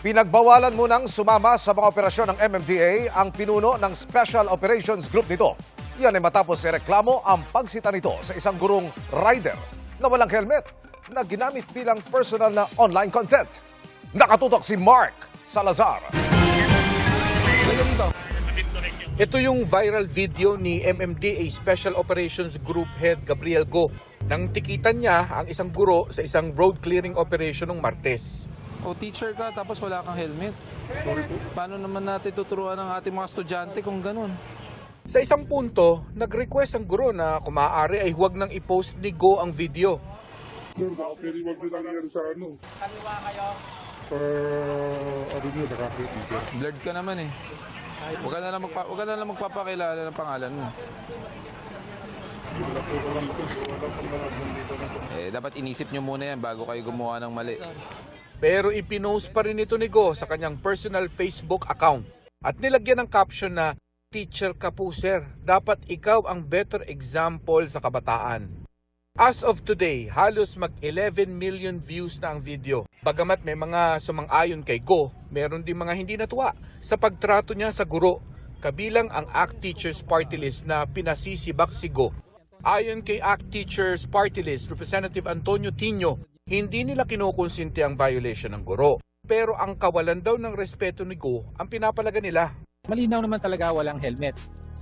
Pinagbawalan munang sumama sa mga operasyon ng MMDA ang pinuno ng Special Operations Group nito. Yan ay matapos ireklamo ang pagsita nito sa isang gurong rider na walang helmet na ginamit bilang personal na online content. Nakatutok si Mark Salazar. Ito yung viral video ni MMDA Special Operations Group Head Gabriel Go nang tikitan niya ang isang guro sa isang road clearing operation ng Martes. O teacher ka tapos wala kang helmet. Sorry po. Paano naman natin tuturuan ang ating mga estudyante kung ganun? Sa isang punto, nag-request ang guro na kung maaari ay huwag nang i-post ni Go ang video. Sir, baka pwede wag din nangyari sa ano. Kaliwa kayo? Sa ano nyo, nakakita. Blurred ka naman eh. Huwag ka na lang magpapakilala ng pangalan mo. Dapat inisip nyo muna yan bago kayo gumawa ng mali. Pero ipinost pa rin ito ni Go sa kanyang personal Facebook account at nilagyan ng caption na, "Teacher ka po sir, dapat ikaw ang better example sa kabataan." As of today, halos mag-11 million views na ang video. Bagamat may mga sumang-ayon kay Go, meron din mga hindi natuwa sa pagtrato niya sa guro, kabilang ang ACT Teachers Party List na pinasisibak si Go. Ayon kay ACT Teachers Party List, Representative Antonio Tino, hindi nila kinukonsinti ang violation ng guro. Pero ang kawalan daw ng respeto ni Go ang pinapalaga nila. Malinaw naman talaga walang helmet.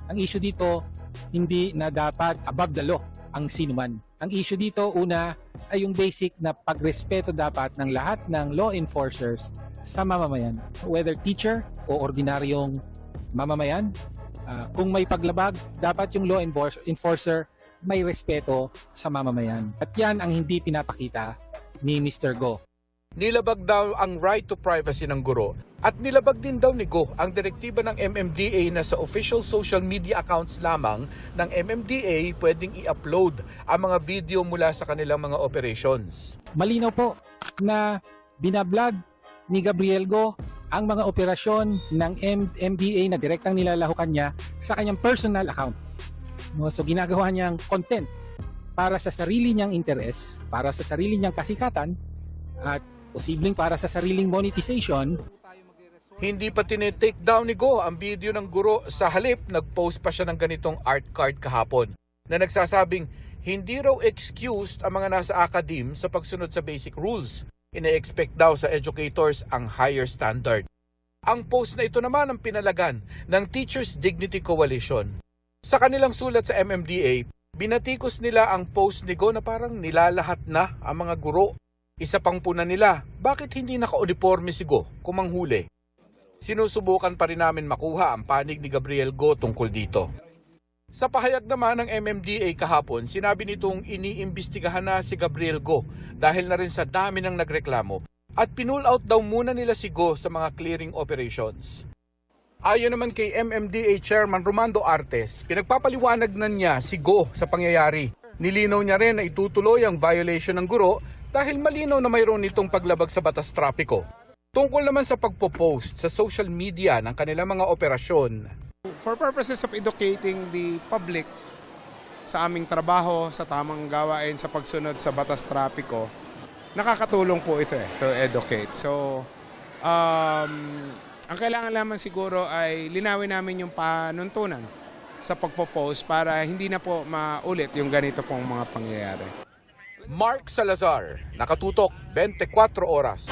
Ang issue dito, hindi na dapat above the law ang sinuman. Ang issue dito, una, ay yung basic na pagrespeto dapat ng lahat ng law enforcers sa mamamayan. Whether teacher o ordinaryong mamamayan, kung may paglabag, dapat yung law enforcer may respeto sa mamamayan. At yan ang hindi pinapakita ni Mr. Go. Nilabag daw ang right to privacy ng guro at nilabag din daw ni Go ang direktiba ng MMDA na sa official social media accounts lamang ng MMDA pwedeng i-upload ang mga video mula sa kanilang mga operations. Malinaw po na binablog ni Gabriel Go ang mga operasyon ng MMDA na direktang nilalahukan niya sa kanyang personal account. So ginagawa niyang content para sa sarili niyang interes, para sa sarili niyang kasikatan, at posibleng para sa sariling monetization. Hindi pa tinitake down ni Go ang video ng guro, sa halip nag-post pa siya ng ganitong art card kahapon na nagsasabing hindi raw excused ang mga nasa academe sa pagsunod sa basic rules. Ine-expect daw sa educators ang higher standard. Ang post na ito naman ang pinalagan ng Teachers Dignity Coalition. Sa kanilang sulat sa MMDA, binatikos nila ang post ni Go na parang nilalahat na ang mga guro. Isa pang puna nila, bakit hindi naka-uniforme si Go kung manghuli? Sinusubukan pa rin namin makuha ang panig ni Gabriel Go tungkol dito. Sa pahayag naman ng MMDA kahapon, sinabi nitong iniimbestigahan na si Gabriel Go dahil na rin sa dami ng nagreklamo at pinull out daw muna nila si Go sa mga clearing operations. Ayon naman kay MMDA Chairman Romando Artes, pinagpapaliwanag na niya si Go sa pangyayari. Nilinaw niya rin na itutuloy ang violation ng guro dahil malinaw na mayroon nitong paglabag sa batas trapiko. Tungkol naman sa pagpo-post sa social media ng kanilang mga operasyon. For purposes of educating the public sa aming trabaho, sa tamang gawain sa pagsunod sa batas trapiko, nakakatulong po ito to educate. So, ang kailangan lamang siguro ay linawin namin yung panuntunan sa pagpo-post para hindi na po maulit yung ganito pong mga pangyayari. Mark Salazar, nakatutok 24 oras.